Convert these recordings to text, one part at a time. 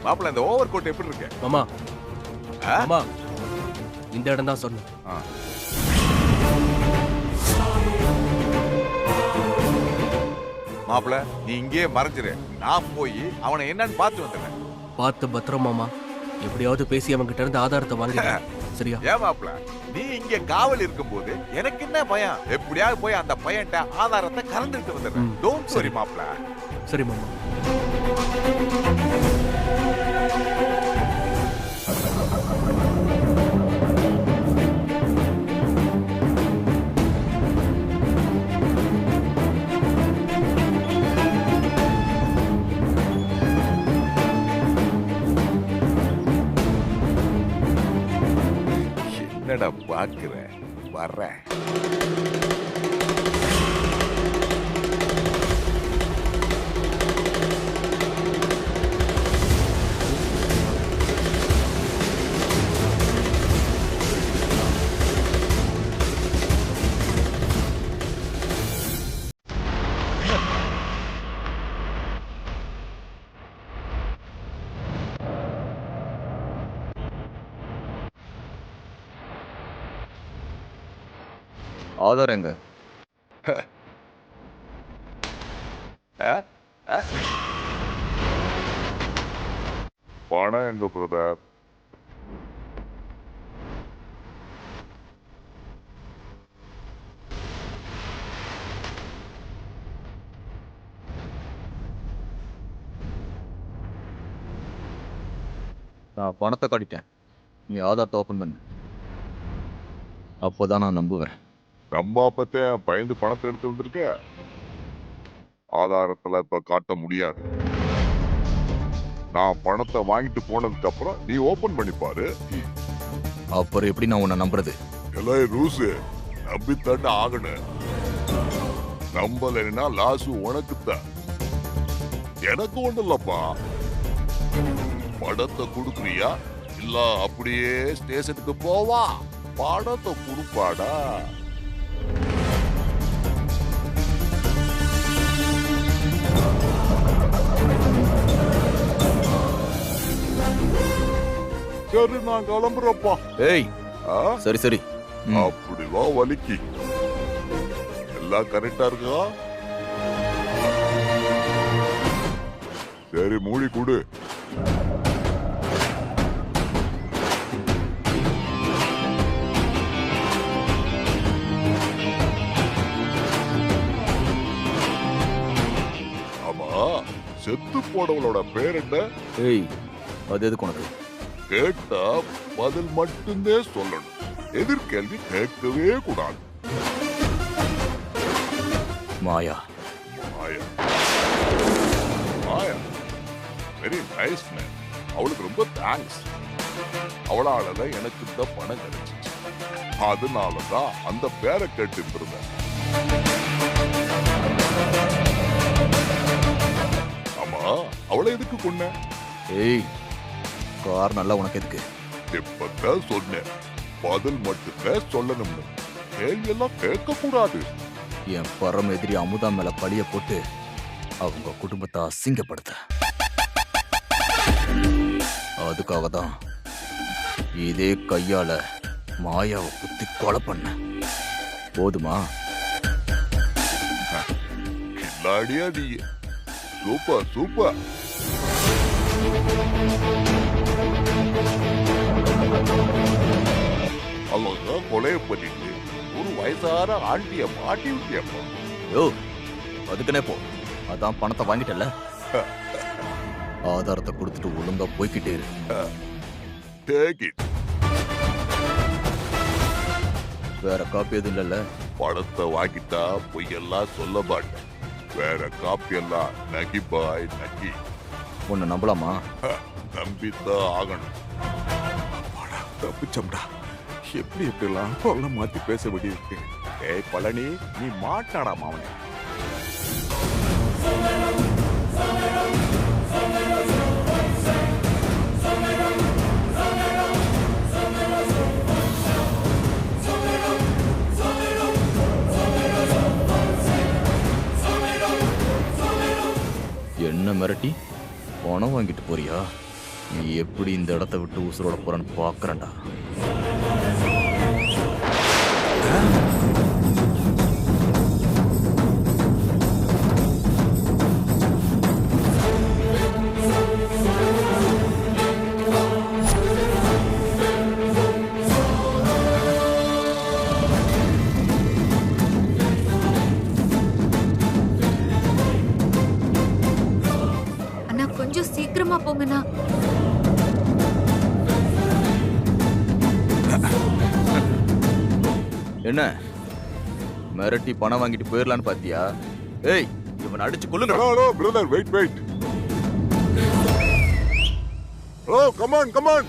மாப்பிள்ள இந்த over coat எப்படி இருக்கு மாமா? மாமா இந்த இடம் தான் சொன்னேன். மாப்பிள்ள நீ இங்கே மறைஞ்சிரு, நான் போய் அவனை என்னன்னு பார்த்து வந்துடுறேன். பார்த்து பத்திரம் மாமா. எப்படியாவது பேசி அவங்க கிட்ட இருந்து ஆதாரத்தை வாங்க. சரியா? ஏன் மாப்பிள்ள நீ இங்க காவல் இருக்கும் போது எனக்கு என்ன பயம்? எப்படியாவது போய் அந்த பையன்ட்ட ஆதாரத்தை கலந்துட்டு வந்துடுறேன். டோன்ட் வரி மாப்பிள்ள. சரி மாமா. என்னடா பாக்குற? வர்றேன். ஆதார் எங்க? பணம் எங்க பிரதர்? நான் பணத்தை காட்டிட்டேன். நீ ஆதாரத்தை ஓப்பன் பண்ணு. அப்போதான் நான் நம்புவேன். நம்ம அப்பத்தே பயந்து பணத்தை எடுத்து வந்திருக்க. ஆதாரத்துல இப்ப காட்ட முடியாது. நான் பணத்தை வாங்கிட்டு போனதுக்கு அப்புறம் நீ ஓபன் பண்ணி பாரு. அப்புறம் எப்படி நான் உன்னை நம்புறது? எல்லாம் ரூசு நம்பித்தாண்டு ஆகணும். நம்பலைன்னா லாசு உனக்குத்தான், எனக்கு ஒண்ணு இல்லப்பா. பணத்தை கொடுக்குறியா இல்ல அப்படியே ஸ்டேஷனுக்கு போவா? பணத்தை கொடுப்பாடா. சரி நான் கிளம்புறப்பா. ஏய் சரி சரி. அப்படிவா வலிக்கு எல்லாம் கரெக்டா இருக்கா? சரி மூடி கொடு. ஆமா, செத்து போனவளோட பேர் என்ன? ஏய் அது எதுக்கு உனக்கு? கேட்டா பதில் மட்டுமே சொல்லணும். எதிர்கேள்வி கேட்கவே கூடாது. மாயா. மாயா மாயா வெரி நைஸ் மேன். அவளுக்கு ரொம்ப தேங்க்ஸ். அவளாலதான் எனக்கு இந்த பணம் கிடைச்சிச்சு. அதனாலதான் அந்த பேரை கேட்டு இருந்தேன். ஆமா, அவளை எதுக்கு கொன்ன? ஏய் கார் நல்லா உனக்கு எதுக்கு? இப்பதான் சொன்னேன், பதில் மட்டுமே சொல்லணும்னு. கேள்வி எல்லாம் கேட்க கூடாது. என் பரம எதிரி அமுதா மேல பழிய போட்டு அவங்க குடும்பத்தை அசிங்கப்படுத்த. அதுக்காக தான் இதே கையால மாயாவை குத்தி கொலை பண்ண. போதுமா? கில்லாடியா நீ. Super super. அவங்க கொலைய பண்ணிட்டு ஒரு வயசான ஆண்டிய மாட்டி விட்டியப்பா. யோ அதுக்குனே போ. அதான் பணத்தை வாங்கிட்டல. ஆதாரத்தை கொடுத்துட்டு ஒழுங்கா போய்கிட்டே இரு. Take it. வேற காப்பி எதுவும் இல்லல்ல? பணத்தை வாங்கிட்டா பொய்யெல்லாம் சொல்ல மாட்டேன். வேற காப்பி எல்லாம் நகி பாய் நகி. உன்னை நம்பலாமா? நம்பித்தான் ஆகணும். தப்பிச்சம்டா. எப்படி எப்படிலாம் சொல்ல மாத்தி பேச வேண்டியிருக்கு. ஏய் பழனி, நீ மாட்டாடா மாவனே. என்ன மிரட்டி பணம் வாங்கிட்டு போறியா? நீ எப்படி இந்த இடத்த விட்டு உசுரோட போறன்னு பாக்குறேன்டா. அண்ணா கொஞ்சம் சீக்கிரமா போங்கண்ணா. என்ன மிரட்டி பணம் வாங்கிட்டு போயிடலான்னு பாத்தியா? ஏய், இவன் அடிச்சு கொல்லுங்க. Hello brother, wait wait. Oh come on come on.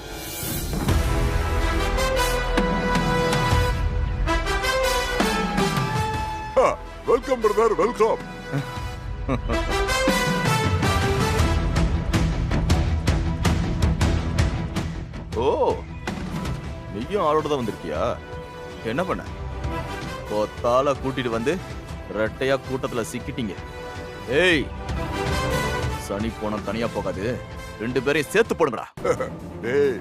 Welcome brother, welcome. Oh, நீயும் ஆளோட தான் வந்திருக்கியா? என்ன பண்ண? கொத்தால கூட்டிட்டு வந்து ரெட்டையா கூட்டத்துல சிக்கிட்டீங்க. ஏய், சனி போனம் தனியா போகாது, 2 பேரையும் சேர்த்து போடுங்கடா. டேய்,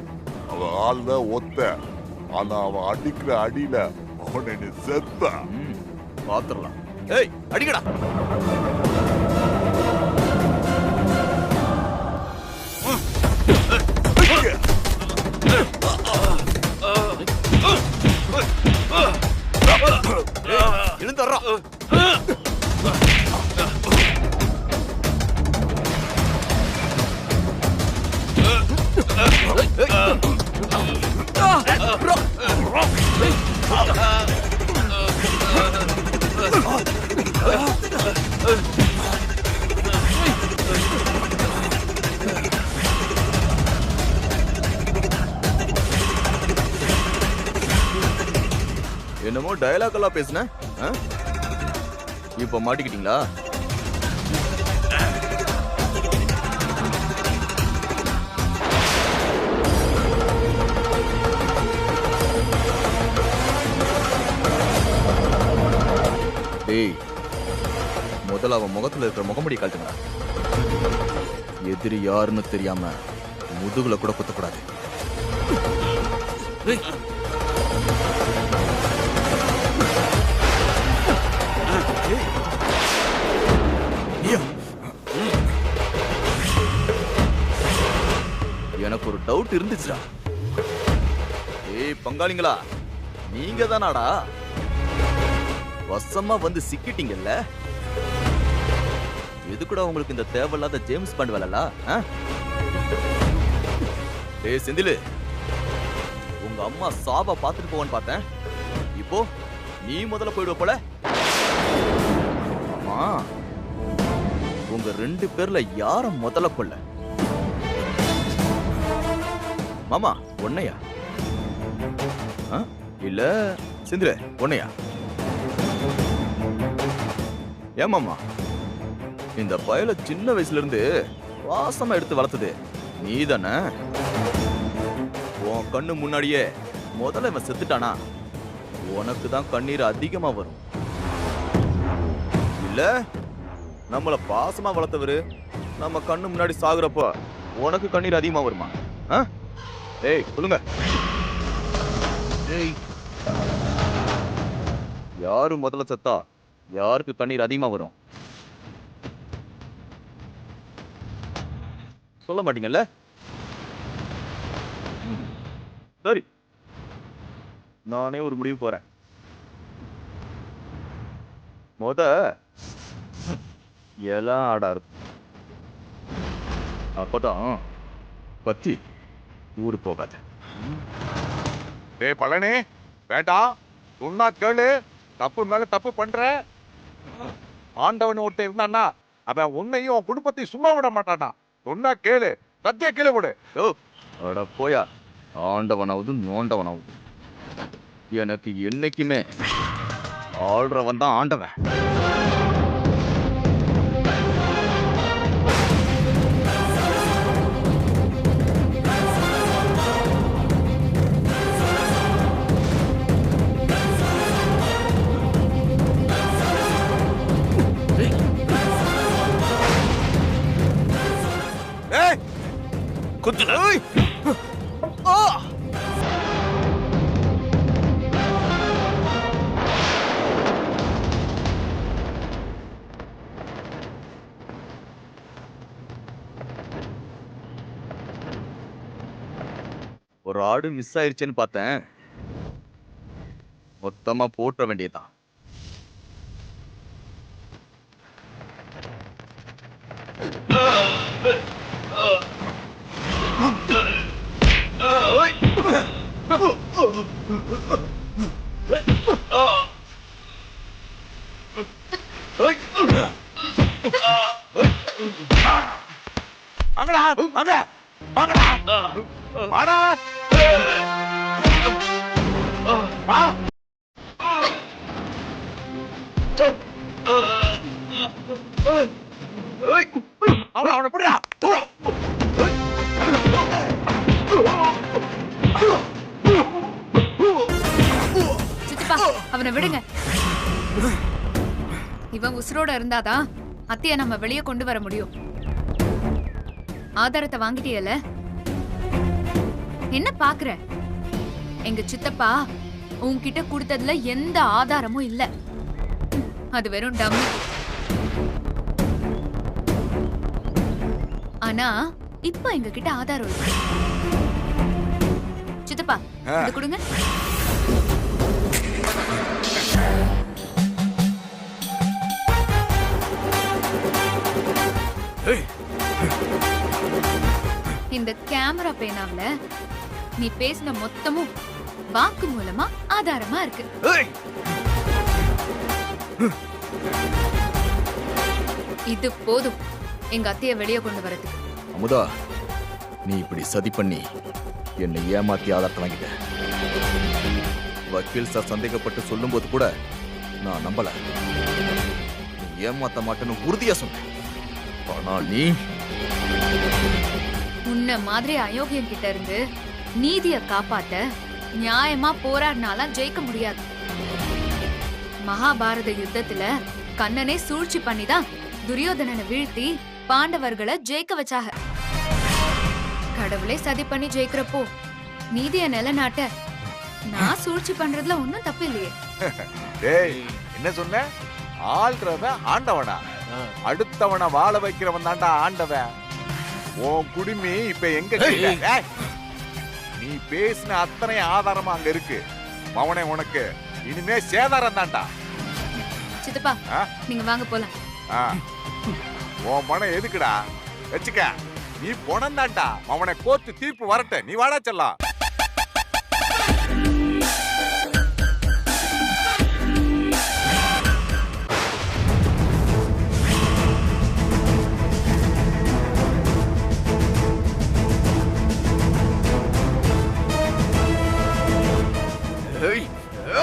அவன் ஆள் தான் ஒத்த. ஆனா அவன் அடிக்கிற அடியில அவனை நீ செத்த. பாத்துரலாம். ஏய், அடிக்கடா. எழுந்தர்றா. என்னமோ டயலாக் எல்லாம் பேசுன, இப்ப மாட்டிக்கிட்டீங்களா? டேய், முதல்ல அவன் முகத்துல இருக்கிற முகமுடி கழட்டுங்க. எதிரி யாருன்னு தெரியாம முதுகுல கூட குத்தக்கூடாது. எனக்கு ஒரு டவுட் இருந்துச்சுடா. ஏய் பங்காளிங்களா, நீங்க தானாடா வசமா வந்து சிக்கிட்டீங்கல்ல? எது கூட உங்களுக்கு இந்த தேவையில்லாத ஜேம்ஸ் பாண்ட் வேலைல? ஏய் செந்திலு, உங்க அம்மா சாப பாத்துட்டு போவான்னு பார்த்தேன். இப்போ நீ முதல்ல போயிடுவ போல. ஆமா, உங்க 2 பேர்ல யார முதல்ல கொல்ல? மாமா உன்னையா? இல்ல செந்தில உன்னையா? ஏன் மாமா, இந்த பயல சின்ன வயசுல இருந்து வாசமா எடுத்து வளர்த்தது நீ தானே? உன் கண்ணு முன்னாடியே முதல்ல இவன் செத்துட்டானா உனக்கு தான் கண்ணீர் அதிகமா வரும். இல்ல நம்மள பாசமா வளர்த்தவரு நம்ம கண்ணு முன்னாடி சாகுறப்போ உனக்கு கண்ணீர் அதிகமா வருமா? ஏய் சொல்லுங்க. ஏய், யாரு முதல்ல செத்தா யாருக்கு கண்ணீர் அதிகமா வரும்? சொல்ல மாட்டீங்கல்ல? சரி, நானே ஒரு முடிவு போறேன். எல்லாம் ஆடா இருக்கும், அப்பதான் பத்தி ஊரு போகாது. டேய் பழனி, வேண்டாம், சொன்னா கேளு. தப்பு மேல தப்பு பண்ற. ஆண்டவன் ஒருத்தன் இருந்தான்னா அவன் உன்னையும் உன் குடும்பத்தையும் சும்மா விட மாட்டானா. சொன்னா கேளு, சத்திய கீழே விடு. ஓ அட போயா, ஆண்டவனாவது நோண்டவனாவது எனக்கு என்னைக்குமே ஆள்றவன் தான் ஆண்டவன். குத்துடா. ஒரு ஆடு மிஸ் ஆயிருச்சுன்னு பார்த்தேன். மொத்தமா போற்ற வேண்டியதுதான். வாங்கடா, வாங்க, வாங்கடா. வாடா. வா. அவனை பிடிடா. சித்தப்பா அவனை விடுங்க. இவன் உசுரோட இருந்தாதான் அத்தைய நம்ம வெளியே கொண்டு வர முடியும். ஆதாரத்தை வாங்கிட்டியல? என்ன பாக்குற? எங்க சித்தப்பா உன்கிட்ட கொடுத்ததுல எந்த ஆதாரமும் இல்ல. அது வெறும் டம்மி. ஆனா இப்ப எங்க கிட்ட ஆதாரம் இருக்கு. சித்தப்பா இது கொடுங்க. இந்த கேமரா பேனாவுல நீ பேசின மொத்தமும் வாக்கு மூலமா ஆதாரமா இருக்கு. இது போதும் எங்க அத்தைய வெளியே கொண்டு வரதுக்கு. அமுதா, நீ இப்படி சதி பண்ணி என்னை ஏமாத்தி ஆதாரத்தை வாங்கிட்ட. வக்கீல் சார் சந்தேகப்பட்டு சொல்லும்போது கூட நான் நம்பல. நீ ஏமாத்த மாட்டேன்னு உறுதியா சொன்ன. ஆனா நீ உன்ன மாதிரி அயோக்கியம் கிட்ட இருந்து நீதிய காப்பாத்த நியாயமா போராடினாலாம் ஜெயிக்க முடியாது. மகாபாரத யுத்தத்துல கண்ணனே சூழ்ச்சி பண்ணிதான் துரியோதனனை வீழ்த்தி பாண்டவர்களை ஜெயிக்க வச்சாக. கடவுளே சதி பண்ணி ஜெயிக்கிறப்போ நீதிய நிலநாட்ட நான் சூழ்ச்சி பண்றதுல ஒன்னும் தப்பு இல்லையே. டேய், என்ன சொன்ன? ஆள்றவன் ஆண்டவனா? அடுத்தவனை வாழ வைக்கிறவன் தான்டா ஆண்டவன். உன் குடுமி இப்ப எங்க கையில? ஏய், நீ பேசின அத்தனை ஆதாரமா அங்க இருக்கு. மவனே, உனக்கு இனிமே சேதாரம் தான்டா. சித்தப்பா நீங்க வாங்க போலாம். உன் மனம் எதுக்குடா? வச்சுக்க, நீ பொணம் தான்டா. அவனை கோர்த்து தீர்ப்பு வரட்ட, நீ வாடா செல்லாம்.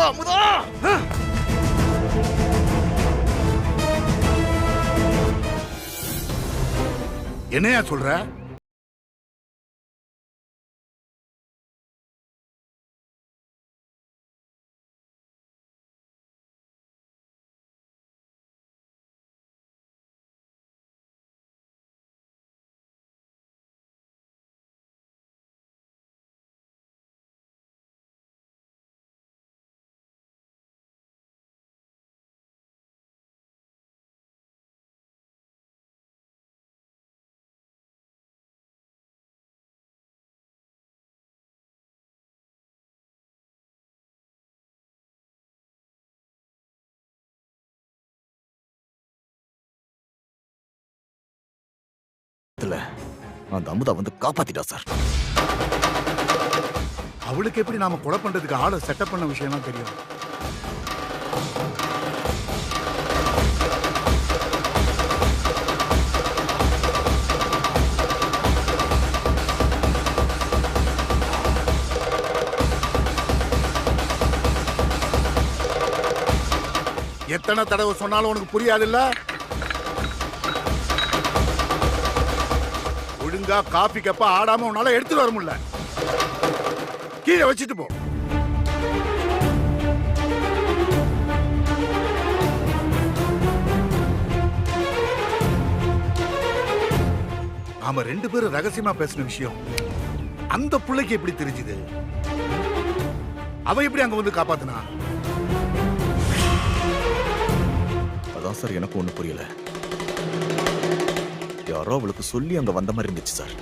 அமுதா, என்னையா சொல்ற? அந்த அமுதா வந்து காப்பாத்திட்டா சார். அவளுக்கு எப்படி நாம கொலை பண்றதுக்கு ஆளை செட்டப் பண்ண விஷயம்லாம் தெரியும். எத்தனை தடவை சொன்னாலும் உனக்கு புரியாதுல்ல? ஒழுங்கா காபி கப்ப ஆடாம உன்னால எடுத்துட்டு வர முடியல. கீழே வச்சுட்டு போ. நாம 2 பேரும் ரகசியமா பேசின விஷயம் அந்த புள்ளைக்கு எப்படி தெரிஞ்சுது? அவ எப்படி அங்க வந்து காப்பாத்துனா? அதான் சார் எனக்கு ஒண்ணு புரியல. யாரோ அவளுக்கு சொல்லி அங்க வந்த மாதிரி இருந்துச்சு சார்.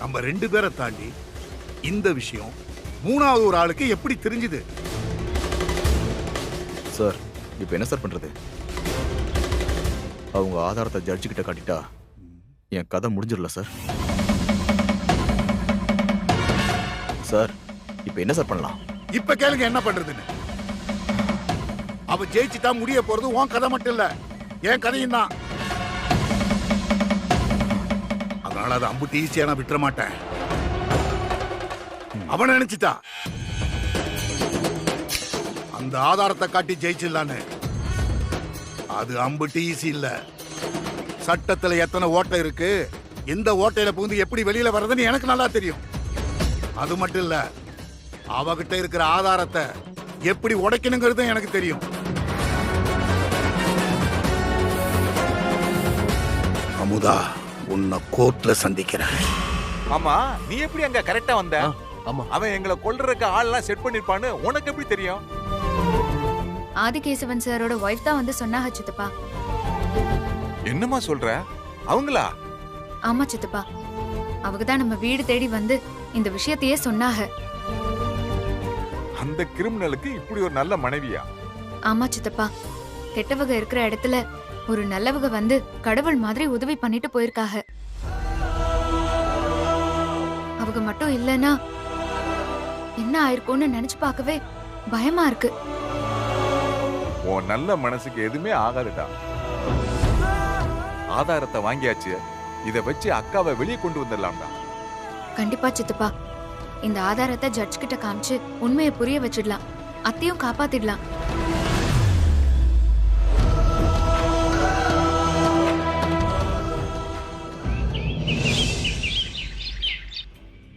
நம்ம 2 பேரை தாண்டி இந்த விஷயம் 3வது ஒரு ஆளுக்கு எப்படி தெரிஞ்சுது? சார் இப்ப என்ன சார் பண்றது? அவங்க ஆதாரத்தை ஜட்ஜி கிட்ட காட்டிட்டா என் கதை முடிஞ்சிடல சார். சார் இப்ப என்ன சார் பண்ணலாம்? இப்ப கேளுங்க என்ன பண்றதுன்னு. அவ ஜெயிச்சுட்டா முடிய போறது உன் கதை மட்டும் இல்ல, என் கதையும் தான். அதனால அதை அம்புட்டு ஈஸியா நான் விட்டுற மாட்டேன். அவன் நினைச்சிட்டா அந்த ஆதாரத்தை காட்டி ஜெயிச்சிடலான்னு. அது அம்புட்டு ஈஸி இல்ல. சட்டத்துல எத்தனை ஓட்டை இருக்கு, எந்த ஓட்டையில புகுந்து எப்படி வெளியில வர்றதுன்னு எனக்கு நல்லா தெரியும். அது மட்டும் இல்ல, அவகிட்ட இருக்கிற ஆதாரத்தை எப்படி உடைக்கணுங்கிறது எனக்கு தெரியும். அமுதா, உன்னை கோர்ட்ல சந்திக்கிறேன். ஆமா, நீ எப்படி அங்க கரெக்டா வந்த? ஆமா, அவன் எங்களை கொல்றதுக்கு ஆள்லாம் செட் பண்ணிருப்பான்னு உனக்கு எப்படி தெரியும்? ஆதிகேசவன் சாரோட ஒய்ஃப் தான் வந்து சொன்னாங்க சித்தப்பா. என்னமா சொல்ற? அவங்களா? ஆமா சித்தப்பா, அவங்க தான் நம்ம வீடு தேடி வந்து இந்த விஷயத்தையே சொன்னாங்க. அந்த கிரிமினலுக்கு இப்படி ஒரு நல்ல மனைவியா? ஆமா சித்தப்பா, கெட்டவங்க இருக்கிற இடத்துல ஒரு நல்லவங்க வந்து கடவுள் மாதிரி உதவி பண்ணிட்டு போயிருக்காங்க. அவங்க மட்டும் இல்லைன்னா என்ன ஆயிருக்கும்னு நினைச்சு பார்க்கவே பயமா இருக்கு. உன் நல்ல மனசுக்கு எதுவுமே ஆகாதுடா. ஆதாரத்தை வாங்கியாச்சு, இத வச்சு அக்காவை வெளியே கொண்டு வந்துடலாம்டா. கண்டிப்பா சித்தப்பா, இந்த ஆதாரத்தை ஜட்ஜ் கிட்ட காமிச்சு உண்மையை புரிய வச்சிடலாம், அத்தையும் காப்பாத்திடலாம்.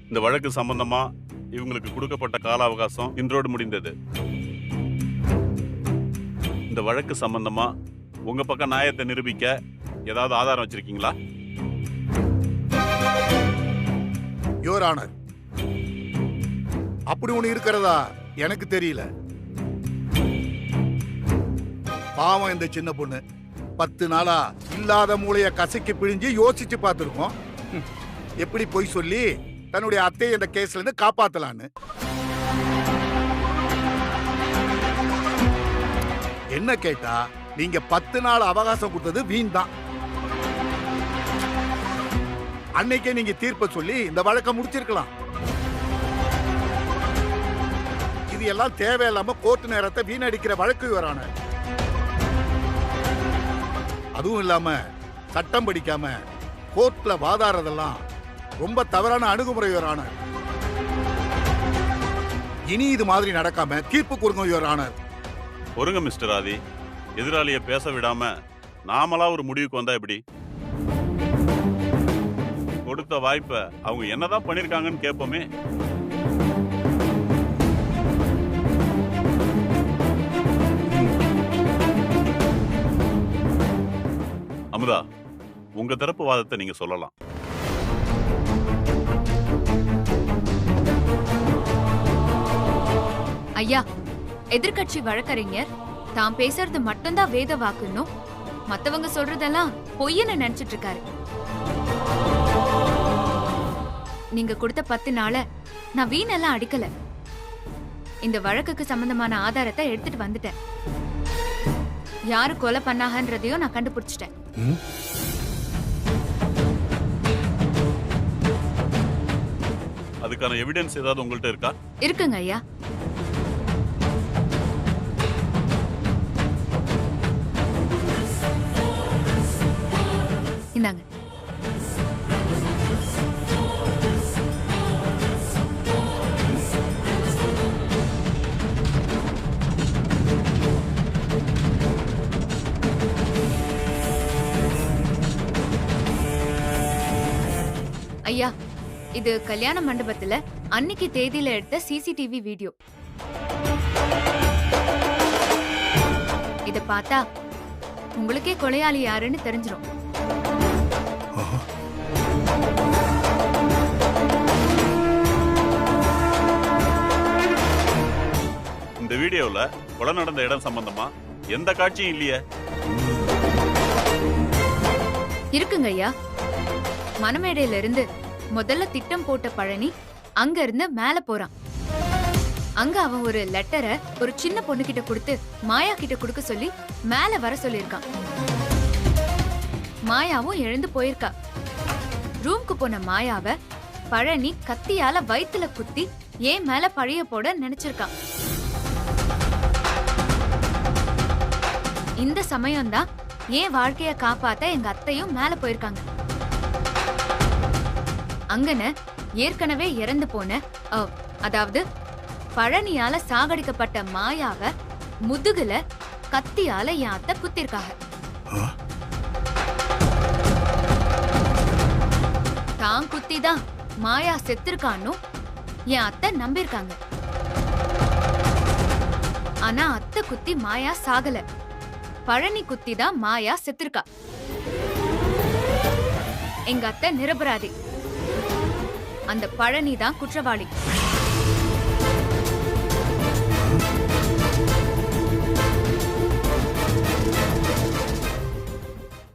இந்த வழக்கு சம்பந்தமா இவங்களுக்கு கொடுக்கப்பட்ட கால அவகாசம் இன்றோடு முடிந்தது. இந்த வழக்கு சம்பந்தமா உங்க பக்கம் நியாயத்தை நிரூபிக்க ஏதாவது ஆதாரம் வச்சிருக்கீங்களா? யுவர் ஆனர், அப்படி ஒண்ணு இருக்கிறதா எனக்கு தெரியல. பாவம் இந்த சின்ன பொண்ணு 10 நாளா இல்லாத மூளைய கசக்கி பிழிஞ்சு யோசிச்சு பார்த்திருக்கோம். எப்படி பொய் சொல்லி தன்னுடைய அத்தையை இந்த கேஸ்ல இருந்து காப்பாத்தலான்னு. என்ன கேட்டா, நீங்க 10 நாள் அவகாசம் கொடுத்தது வீண் தான். அன்னைக்கே நீங்க தீர்ப்பை சொல்லி இந்த வழக்கை முடிச்சிருக்கலாம். இது எல்லாம் தேவையில்லாம கோர்ட் நேரத்தை வீணடிக்கிற வழக்கு வரான. அதுவும் இல்லாம சட்டம் படிக்காம கோர்ட்ல வாதாடுறதெல்லாம் ரொம்ப தவறான அணுகுமுறை வரான. இனி இது மாதிரி நடக்காம தீர்ப்பு கொடுங்க யுவர் ஆனர். ஒருங்க மிஸ்டர் ஆதி, எதிராளியை பேச விடாம நாமளா ஒரு முடிவுக்கு வந்தா எப்படி? கொடுத்த வாய்ப்பை அவங்க என்னதான் பண்ணிருக்காங்கன்னு கேட்போமே. அமுதா, உங்க தரப்பு வாதத்தை நீங்க சொல்லலாம். ஐயா, எதிர்கட்சி வழக்கறிஞர் தாம் பேசுறது மட்டும்தான் வேத வாக்குன்னும் மத்தவங்க சொல்றதெல்லாம் பொய்ன்னு நினைச்சிட்டு இருக்காரு. நீங்க கொடுத்த 10 நாளை நான் வீணெல்லாம் அடிக்கல. இந்த வழக்குக்கு சம்பந்தமான ஆதாரத்தை எடுத்துட்டு வந்துட்டேன். யாரு கொலை பண்ணாங்கன்றதையும் நான் கண்டுபிடிச்சிட்டேன். அதுக்கான எவிடன்ஸ் ஏதாவது உங்கள்ட்ட இருக்கா? இருக்குங்க ஐயா. இந்தாங்க. ஐயா, இது கல்யாண மண்டபத்துல அன்னைக்கு தேதியில எடுத்த சிசிடிவி வீடியோ. இத பார்த்தா உங்களுக்கே கொலையாளி யாருன்னு தெரிஞ்சிரும். இந்த வீடியோல கொலை நடந்த இடம் சம்பந்தமா எந்த காட்சியும் இல்லையே. இருக்குங்க ஐயா. மணமேடையில இருந்து முதல்ல திட்டம் போட்ட பழனி அங்க இருந்து மேல போறான். அங்க அவன் ஒரு லெட்டரை ஒரு சின்ன பொண்ணு கிட்ட கொடுத்து மாயா கிட்ட கொடுக்க சொல்லி மேல வர சொல்லியிருக்கான். மாயாவும் எழுந்து போயிருக்கா. ரூம்க்கு போன மாயாவ பழனி கத்தியால வயித்துல குத்தி ஏன் மேல பழிய போட நினைச்சிருக்கான். இந்த சமயம்தான் ஏன் வாழ்க்கைய காப்பாத்த எங்க அத்தையும் மேல போயிருக்காங்க. அங்கன ஏற்கனவே இறந்து போன அதாவது பழனியால சாகடிக்கப்பட்ட மாயாவ முதுகுல கத்தியால என் அத்தை குத்திருக்காங்க. தான் குத்திதான் மாயா செத்துருக்கான்னு என் அத்தை நம்பிருக்காங்க. ஆனா அத்தை குத்தி மாயா சாகல, பழனி குத்தி தான் மாயா செத்துருக்கா. எங்க அத்தை நிரபராதி, அந்த பழனி தான் குற்றவாளி.